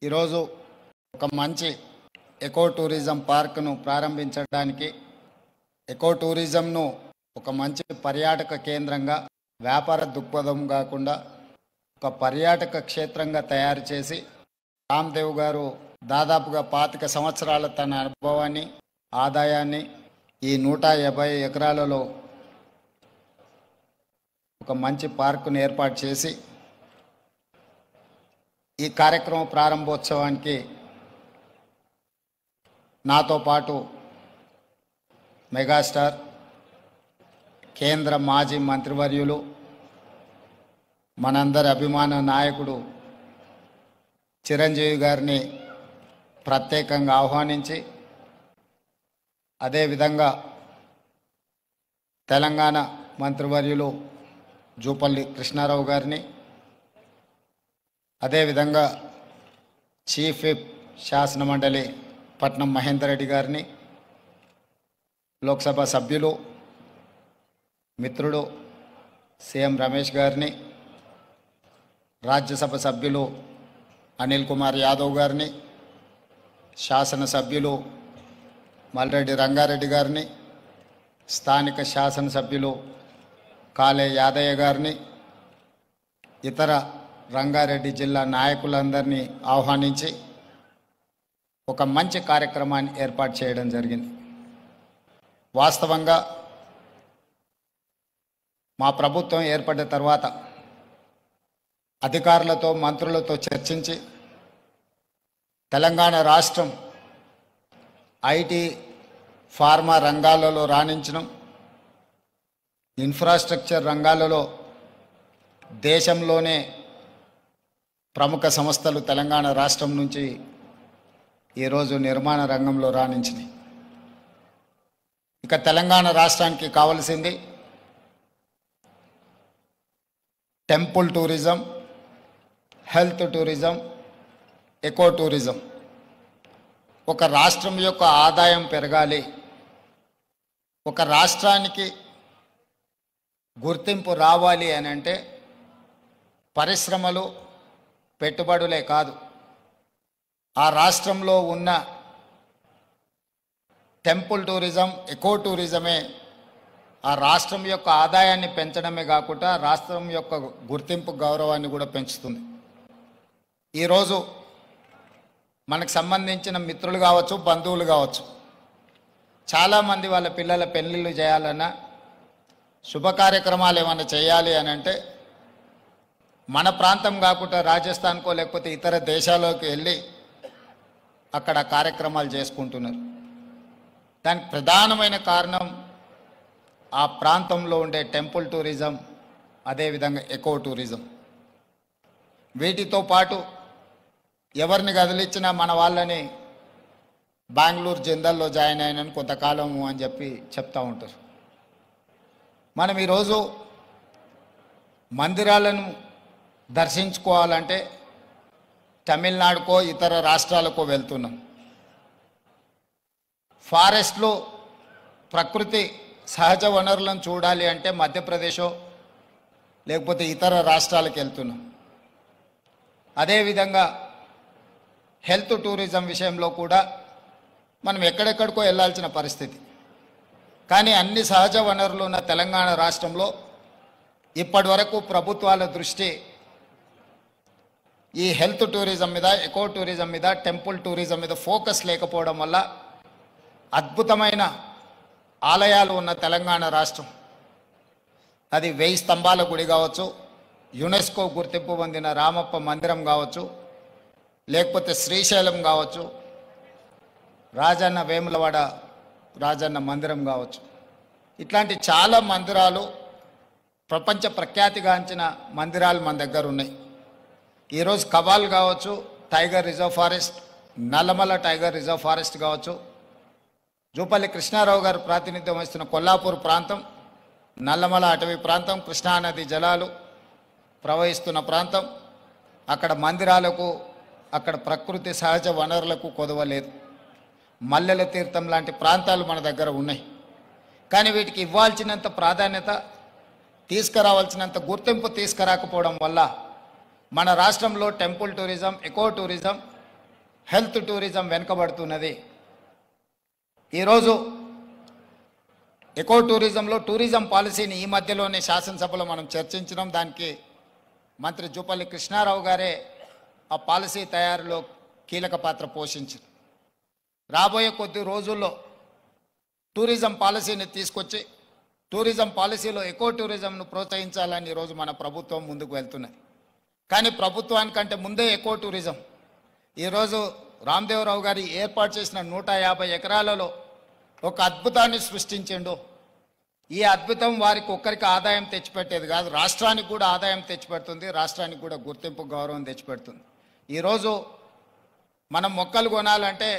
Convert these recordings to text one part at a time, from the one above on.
ఈరోజు ఒక మంచి ఎకో టూరిజం పార్క్ను ప్రారంభించడానికి ఎకో టూరిజంను ఒక మంచి పర్యాటక కేంద్రంగా వ్యాపార దృక్పథం కాకుండా ఒక పర్యాటక క్షేత్రంగా తయారు చేసి రామ్దేవ్ గారు దాదాపుగా 25 సంవత్సరాల తన అనుభవాన్ని ఆదాయాన్ని ఈ 150 ఎకరాలలో ఒక మంచి పార్కును ఏర్పాటు చేసి ఈ కార్యక్రమ ప్రారంభోత్సవానికి నాతో పాటు మెగాస్టార్ కేంద్ర మాజీ మంత్రివర్యులు మనందరి అభిమాన నాయకుడు చిరంజీవి గారిని ప్రత్యేకంగా ఆహ్వానించి అదేవిధంగా తెలంగాణ మంత్రివర్యులు జూపల్లి కృష్ణారావు గారిని అదేవిధంగా చీఫ్ విప్ శాసనమండలి పట్నం మహేందర్ రెడ్డి గారిని లోక్సభ సభ్యులు మిత్రుడు సీఎం రమేష్ గారిని రాజ్యసభ సభ్యులు అనిల్ కుమార్ యాదవ్ గారిని శాసనసభ్యులు మల్రెడ్డి రంగారెడ్డి గారిని స్థానిక శాసనసభ్యులు కాలే యాదయ్య గారిని ఇతర రంగారెడ్డి జిల్లా నాయకులందరినీ ఆహ్వానించి ఒక మంచి కార్యక్రమాన్ని ఏర్పాటు చేయడం జరిగింది. వాస్తవంగా మా ప్రభుత్వం ఏర్పడ్డ తర్వాత అధికారులతో మంత్రులతో చర్చించి తెలంగాణ రాష్ట్రం ఐటీ ఫార్మా రంగాలలో రాణించడం, ఇన్ఫ్రాస్ట్రక్చర్ రంగాలలో దేశంలోనే ప్రముఖ సంస్థలు తెలంగాణ రాష్ట్రం నుంచి ఈరోజు నిర్మాణ రంగంలో రాణించినాయి. ఇక తెలంగాణ రాష్ట్రానికి కావలసింది temple tourism, health tourism, eco tourism. ఒక రాష్ట్రం యొక్క ఆదాయం పెరగాలి, ఒక రాష్ట్రానికి గుర్తింపు రావాలి అని అంటే పరిశ్రమలు పెట్టుబడులే కాదు, ఆ రాష్ట్రంలో ఉన్న టెంపుల్ టూరిజం, ఎకో టూరిజమే ఆ రాష్ట్రం యొక్క ఆదాయాన్ని పెంచడమే కాకుండా రాష్ట్రం యొక్క గుర్తింపు గౌరవాన్ని కూడా పెంచుతుంది. ఈరోజు మనకు సంబంధించిన మిత్రులు కావచ్చు, బంధువులు కావచ్చు, చాలామంది వాళ్ళ పిల్లల పెళ్ళిళ్ళు చేయాలన్నా శుభ కార్యక్రమాలు ఏమైనా చేయాలి అని అంటే మన ప్రాంతం కాకుండా రాజస్థాన్కో లేకపోతే ఇతర దేశాల్లోకి వెళ్ళి అక్కడ కార్యక్రమాలు చేసుకుంటున్నారు. దానికి ప్రధానమైన కారణం ఆ ప్రాంతంలో ఉండే టెంపుల్ టూరిజం, అదేవిధంగా ఎకో టూరిజం. వీటితో పాటు ఎవరిని కదిలిచ్చినా మన వాళ్ళని బెంగళూరు జిందాల్లో జాయిన్ అయినని కొంతకాలము అని చెప్పి చెప్తూ ఉంటారు. మనం ఈరోజు మందిరాలను దర్శించుకోవాలంటే తమిళనాడుకో ఇతర రాష్ట్రాలకో వెళ్తున్నాం. ఫారెస్ట్లో ప్రకృతి సహజ వనరులను చూడాలి అంటే మధ్యప్రదేశో లేకపోతే ఇతర రాష్ట్రాలకు వెళ్తున్నాం. అదేవిధంగా హెల్త్ టూరిజం విషయంలో కూడా మనం ఎక్కడెక్కడికో వెళ్ళాల్సిన పరిస్థితి. కానీ అన్ని సహజ వనరులు ఉన్న తెలంగాణ రాష్ట్రంలో ఇప్పటి వరకు ప్రభుత్వాల దృష్టి ఈ హెల్త్ టూరిజం మీద, ఎకో టూరిజం మీద, టెంపుల్ టూరిజం మీద ఫోకస్ లేకపోవడం వల్ల అద్భుతమైన ఆలయాలు ఉన్న తెలంగాణ రాష్ట్రం, అది 1000 స్తంభాల గుడి కావచ్చు, యునెస్కో గుర్తింపు పొందిన రామప్ప మందిరం కావచ్చు, లేకపోతే శ్రీశైలం కావచ్చు, రాజన్న వేములవాడ రాజన్న మందిరం కావచ్చు, ఇట్లాంటి చాలా మందిరాలు, ప్రపంచ ప్రఖ్యాతిగాంచిన మందిరాలు మన దగ్గర ఉన్నాయి. ఈరోజు కవాల్ కావచ్చు, tiger reserve forest, Nallamala tiger reserve forest కావచ్చు, జూపల్లి కృష్ణారావు గారు ప్రాతినిధ్యం వహిస్తున్న కొల్లాపూర్ ప్రాంతం, నల్లమల అటవీ ప్రాంతం, కృష్ణానది జలాలు ప్రవహిస్తున్న ప్రాంతం, అక్కడ మందిరాలకు, అక్కడ ప్రకృతి సహజ వనరులకు కొదవలేదు. మల్లెల తీర్థం లాంటి ప్రాంతాలు మన దగ్గర ఉన్నాయి. కానీ వీటికి ఇవ్వాల్సినంత ప్రాధాన్యత, తీసుకురావాల్సినంత గుర్తింపు తీసుకురాకపోవడం వల్ల మన రాష్ట్రంలో temple tourism, eco tourism health tourism వెనుకబడుతున్నది. ఈరోజు ఎకో టూరిజంలో టూరిజం పాలసీని ఈ మధ్యలోనే శాసనసభలో మనం చర్చించినాం. దానికి మంత్రి జూపల్లి కృష్ణారావు గారే ఆ పాలసీ తయారీలో కీలక పాత్ర పోషించారు. రాబోయే కొద్ది రోజుల్లో టూరిజం పాలసీని తీసుకొచ్చి టూరిజం పాలసీలో ఎకో టూరిజంను ప్రోత్సహించాలని ఈరోజు మన ప్రభుత్వం ముందుకు వెళ్తున్నది. కానీ ప్రభుత్వానికంటే ముందే ఎకో టూరిజం ఈరోజు రామదేవరావు గారి ఏర్పాటు చేసిన 150 ఎకరాలలో ఒక అద్భుతాన్ని సృష్టించిండు. ఈ అద్భుతం వారికి ఒక్కరికి ఆదాయం తెచ్చిపెట్టేది కాదు, రాష్ట్రానికి కూడా ఆదాయం తెచ్చిపెడుతుంది, రాష్ట్రానికి కూడా గుర్తింపు గౌరవం తెచ్చిపెడుతుంది. ఈరోజు మనం మొక్కలు కొనాలంటే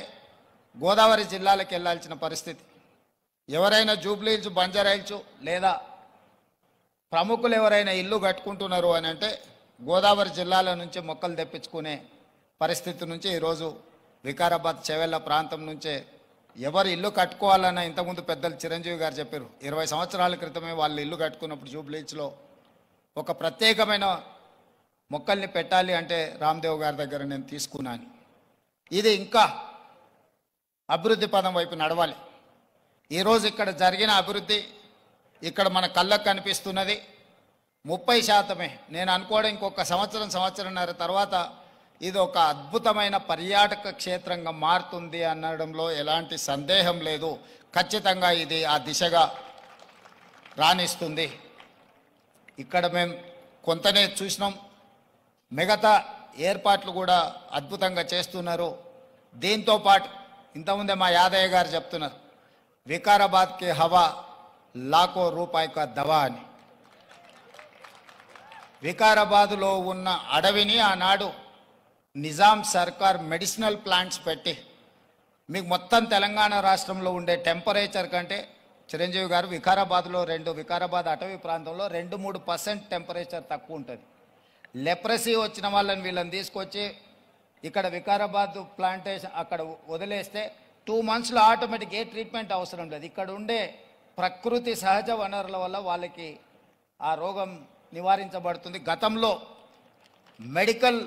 గోదావరి జిల్లాలకు వెళ్ళాల్సిన పరిస్థితి. ఎవరైనా జూబ్లీహిల్స్, బంజారాహిల్స్ లేదా ప్రముఖులు ఎవరైనా ఇల్లు కట్టుకుంటున్నారు అని అంటే గోదావరి జిల్లాల నుంచి మొక్కలు తెప్పించుకునే పరిస్థితి నుంచి ఈరోజు వికారాబాద్ చెవెళ్ళ ప్రాంతం నుంచే ఎవరు ఇల్లు కట్టుకోవాలన్నా ఇంతకుముందు పెద్దలు చిరంజీవి గారు చెప్పారు. 20 సంవత్సరాల క్రితమే వాళ్ళు ఇల్లు కట్టుకున్నప్పుడు జూబ్లీహిల్స్లో ఒక ప్రత్యేకమైన మొక్కల్ని పెట్టాలి అంటే రామ్దేవ్ గారి దగ్గర నేను తీసుకున్నాను. ఇది ఇంకా అభివృద్ధి పదం వైపు నడవాలి. ఈరోజు ఇక్కడ జరిగిన అభివృద్ధి ఇక్కడ మన కళ్ళకు కనిపిస్తున్నది 30%. నేను అనుకోవడం ఇంకొక సంవత్సరంన్నర తర్వాత ఇది ఒక అద్భుతమైన పర్యాటక క్షేత్రంగా మారుతుంది అనడంలో ఎలాంటి సందేహం లేదు. ఖచ్చితంగా ఇది ఆ దిశగా రాణిస్తుంది. ఇక్కడ మేము కొంతనే చూసినాం, మిగతా ఏర్పాట్లు కూడా అద్భుతంగా చేస్తున్నారు. దీంతో పాటు ఇంతకుముందే మా యాదయ్య గారు చెప్తున్నారు, వికారాబాద్కి హవా లాఖో రూపాయి కా దవా అని. వికారాబాద్లో ఉన్న అడవిని ఆనాడు నిజాం సర్కార్ మెడిసినల్ ప్లాంట్స్ పెట్టి మీకు మొత్తం తెలంగాణ రాష్ట్రంలో ఉండే టెంపరేచర్ కంటే చిరంజీవి గారు వికారాబాద్లో వికారాబాద్ అటవీ ప్రాంతంలో 2-3% టెంపరేచర్ తక్కువ ఉంటుంది. లెప్రసీ వచ్చిన వాళ్ళని వీళ్ళని తీసుకొచ్చి ఇక్కడ వికారాబాద్ ప్లాంటేషన్ అక్కడ వదిలేస్తే 2 monthsలో ఆటోమేటిక్ ఏ ట్రీట్మెంట్ అవసరం లేదు. ఇక్కడ ఉండే ప్రకృతి సహజ వనరుల వల్ల వాళ్ళకి ఆ రోగం నివారించబడుతుంది. గతంలో మెడికల్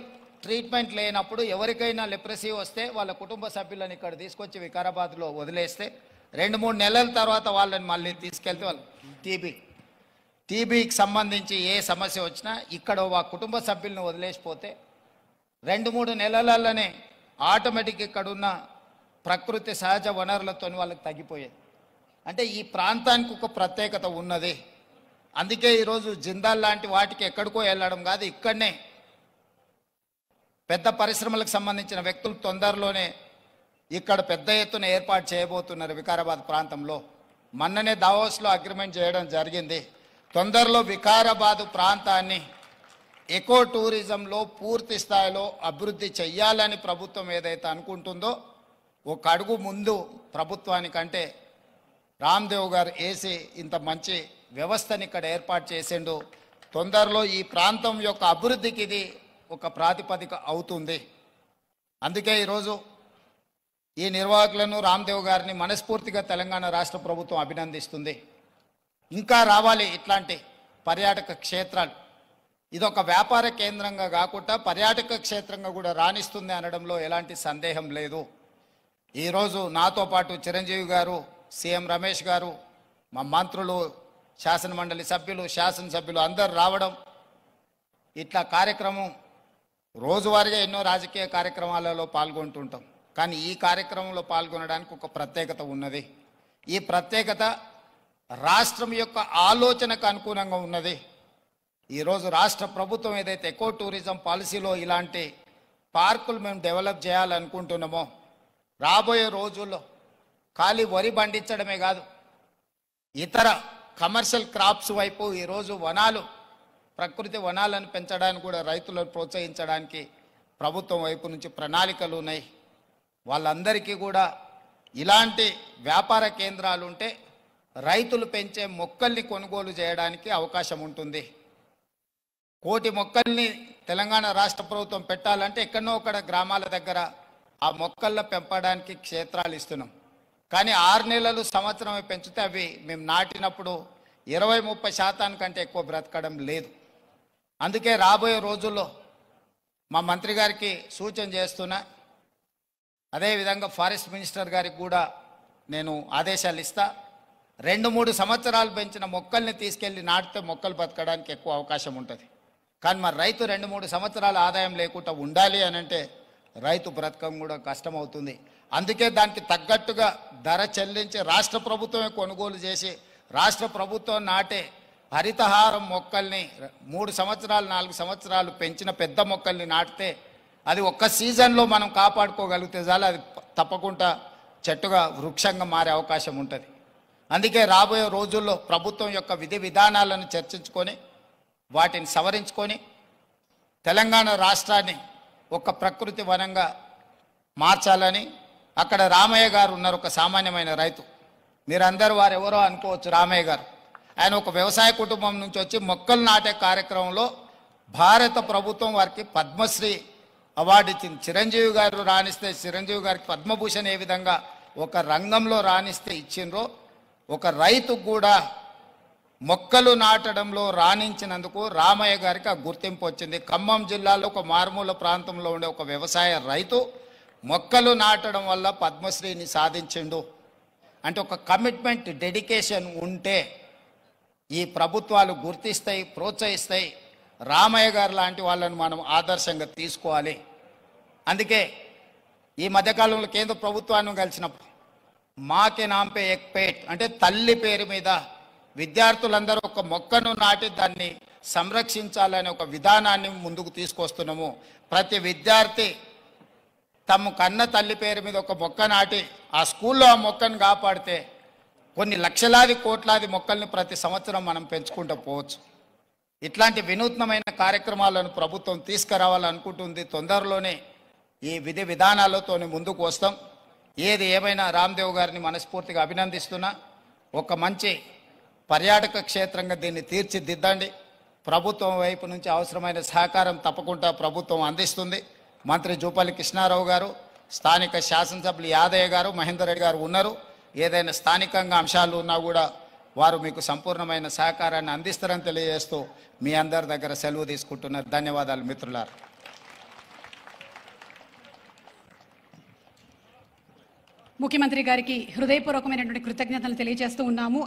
ట్రీట్మెంట్ లేనప్పుడు ఎవరికైనా లెప్రసీ వస్తే వాళ్ళ కుటుంబ సభ్యులను ఇక్కడ తీసుకొచ్చి వికారాబాద్లో వదిలేస్తే 2-3 నెలల తర్వాత వాళ్ళని మళ్ళీ తీసుకెళ్తే వాళ్ళు టీబీకి సంబంధించి ఏ సమస్య వచ్చినా ఇక్కడ ఆ కుటుంబ సభ్యులను వదిలేసిపోతే 2-3 నెలలలోనే ఆటోమేటిక్ ఇక్కడ ఉన్న ప్రకృతి సహజ వనరులతో వాళ్ళకి తగ్గిపోయేది. అంటే ఈ ప్రాంతానికి ఒక ప్రత్యేకత ఉన్నది. అందుకే ఈరోజు జిందాల్ లాంటి వాటికి ఎక్కడికో వెళ్ళడం కాదు, ఇక్కడనే పెద్ద పరిశ్రమలకు సంబంధించిన వ్యక్తులు తొందరలోనే ఇక్కడ పెద్ద ఎత్తున ఏర్పాటు చేయబోతున్నారు వికారాబాద్ ప్రాంతంలో. మొన్ననే దావోస్లో అగ్రిమెంట్ చేయడం జరిగింది. తొందరలో వికారాబాద్ ప్రాంతాన్ని ఎకో టూరిజంలో పూర్తి స్థాయిలో అభివృద్ధి చెయ్యాలని ప్రభుత్వం ఏదైతే అనుకుంటుందో ఒక అడుగు ముందు ప్రభుత్వానికంటే రామ్దేవ్ గారు వేసి ఇంత మంచి వ్యవస్థని ఇక్కడ ఏర్పాటు చేసిండు. తొందరలో ఈ ప్రాంతం యొక్క అభివృద్ధికి ఇది ఒక ప్రాతిపదిక అవుతుంది. అందుకే ఈరోజు ఈ నిర్వాహకులను రామ్దేవ్ గారిని మనస్ఫూర్తిగా తెలంగాణ రాష్ట్ర ప్రభుత్వం అభినందిస్తుంది. ఇంకా రావాలి ఇట్లాంటి పర్యాటక క్షేత్రాలు. ఇదొక వ్యాపార కేంద్రంగా కాకుండా పర్యాటక క్షేత్రంగా కూడా రాణిస్తుంది అనడంలో ఎలాంటి సందేహం లేదు. ఈరోజు నాతో పాటు చిరంజీవి గారు, సీఎం రమేష్ గారు, మా మంత్రులు, శాసనమండలి సభ్యులు, శాసనసభ్యులు అందరు రావడం, ఇట్లా కార్యక్రమం రోజువారీగా ఎన్నో రాజకీయ కార్యక్రమాలలో పాల్గొంటుంటాం. కానీ ఈ కార్యక్రమంలో పాల్గొనడానికి ఒక ప్రత్యేకత ఉన్నది. ఈ ప్రత్యేకత రాష్ట్రం యొక్క ఆలోచనకు అనుగుణంగా ఉన్నది. ఈరోజు రాష్ట్ర ప్రభుత్వం ఏదైతే ఎకో టూరిజం పాలసీలో ఇలాంటి పార్కులు మేము డెవలప్ చేయాలనుకుంటున్నామో రాబోయే రోజుల్లో ఖాళీ వరి పండించడమే కాదు, ఇతర కమర్షియల్ క్రాప్స్ వైపు ఈరోజు వనాలు, ప్రకృతి వనాలను పెంచడానికి కూడా రైతులను ప్రోత్సహించడానికి ప్రభుత్వం వైపు నుంచి ప్రణాళికలు ఉన్నాయి. వాళ్ళందరికీ కూడా ఇలాంటి వ్యాపార కేంద్రాలు ఉంటే రైతులు పెంచే మొక్కల్ని కొనుగోలు చేయడానికి అవకాశం ఉంటుంది. 1,000,000 మొక్కల్ని తెలంగాణ రాష్ట్ర ప్రభుత్వం పెట్టాలంటే ఎక్కడనో ఒకడ గ్రామాల దగ్గర ఆ మొక్కల్లో పెంపడానికి క్షేత్రాలు ఇస్తున్నాం. కానీ 6 నెలలు సంవత్సరమే పెంచితే అవి మేము నాటినప్పుడు 20-30% కంటే ఎక్కువ బ్రతకడం లేదు. అందుకే రాబోయే రోజుల్లో మా మంత్రి గారికి సూచన చేస్తున్నా, అదేవిధంగా ఫారెస్ట్ మినిస్టర్ గారికి కూడా నేను ఆదేశాలు ఇస్తా. 2-3 సంవత్సరాలు పెంచిన మొక్కల్ని తీసుకెళ్ళి నాటితే మొక్కలు బతకడానికి ఎక్కువ అవకాశం ఉంటుంది. కానీ మరి రైతు 2-3 సంవత్సరాల ఆదాయం లేకుండా ఉండాలి అని అంటే రైతు బ్రతకం కూడా కష్టమవుతుంది. అందుకే దానికి తగ్గట్టుగా ధర చెల్లించి రాష్ట్ర ప్రభుత్వమే కొనుగోలు చేసి రాష్ట్ర ప్రభుత్వం నాటే హరితహారం మొక్కల్ని 3 సంవత్సరాలు 4 సంవత్సరాలు పెంచిన పెద్ద మొక్కల్ని నాటితే అది ఒక్క సీజన్లో మనం కాపాడుకోగలిగితే చాలు, అది తప్పకుండా చెట్టుగా వృక్షంగా మారే అవకాశం ఉంటుంది. అందుకే రాబోయే రోజుల్లో ప్రభుత్వం యొక్క విధి విధానాలను చర్చించుకొని వాటిని సవరించుకొని తెలంగాణ రాష్ట్రాన్ని ఒక ప్రకృతి వనంగా మార్చాలని. అక్కడ రామయ్య గారు ఉన్నారు, ఒక సామాన్యమైన రైతు. మీరందరూ వారు ఎవరో అనుకోవచ్చు. రామయ్య గారు ఆయన ఒక వ్యవసాయ కుటుంబం నుంచి వచ్చి మొక్కలు నాటే కార్యక్రమంలో భారత ప్రభుత్వం వారికి పద్మశ్రీ అవార్డు ఇచ్చింది. చిరంజీవి గారు రాణిస్తే చిరంజీవి గారికి పద్మభూషణ్ ఏ విధంగా ఒక రంగంలో రాణిస్తే ఇచ్చిండ్రో, ఒక రైతు కూడా మొక్కలు నాటడంలో రాణించినందుకు రామయ్య గారికి ఆ గుర్తింపు వచ్చింది. ఖమ్మం జిల్లాలో ఒక మారుమూల ప్రాంతంలో ఉండే ఒక వ్యవసాయ రైతు మొక్కలు నాటడం వల్ల పద్మశ్రీని సాధించిండు. అంటే ఒక కమిట్మెంట్, డెడికేషన్ ఉంటే ఈ ప్రభుత్వాలు గుర్తిస్తాయి, ప్రోత్సహిస్తాయి. రామయ్య గారు లాంటి వాళ్ళని మనం ఆదర్శంగా తీసుకోవాలి. అందుకే ఈ మధ్యకాలంలో కేంద్ర ప్రభుత్వాన్ని కలిసినప్పుడు మాకే నాంపే ఎక్ పేట్ అంటే తల్లి పేరు మీద విద్యార్థులందరూ ఒక మొక్కను నాటి దాన్ని సంరక్షించాలనే ఒక విధానాన్ని ముందుకు తీసుకొస్తున్నాము. ప్రతి విద్యార్థి తమ కన్న తల్లి పేరు మీద ఒక మొక్క నాటి ఆ స్కూల్లో ఆ మొక్కను కాపాడితే కొన్ని లక్షలాది కోట్లాది మొక్కల్ని ప్రతి సంవత్సరం మనం పెంచుకుంటూ పోవచ్చు. ఇట్లాంటి వినూత్నమైన కార్యక్రమాలను ప్రభుత్వం తీసుకురావాలనుకుంటుంది. తొందరలోనే ఈ విధి విధానాలతో ముందుకు వస్తాం. ఏది ఏమైనా రామ్దేవ్ గారిని మనస్ఫూర్తిగా అభినందిస్తున్నా. ఒక మంచి పర్యాటక క్షేత్రంగా దీన్ని తీర్చిదిద్దండి. ప్రభుత్వం వైపు నుంచి అవసరమైన సహకారం తప్పకుండా ప్రభుత్వం అందిస్తుంది. మంత్రి జూపల్లి కృష్ణారావు గారు, స్థానిక శాసనసభ్యులు యాదయ్య గారు, మహేందర్ రెడ్డి గారు ఉన్నారు. ఏదైనా స్థానికంగా అంశాలు ఉన్నా కూడా వారు మీకు సంపూర్ణమైన సహకారాన్ని అందిస్తారని తెలియజేస్తూ మీ అందరి దగ్గర సెలవు తీసుకుంటున్నారు. ధన్యవాదాలు మిత్రులారా. ముఖ్యమంత్రి గారికి హృదయపూర్వకమైనటువంటి కృతజ్ఞతలు తెలియజేస్తూ ఉన్నాము.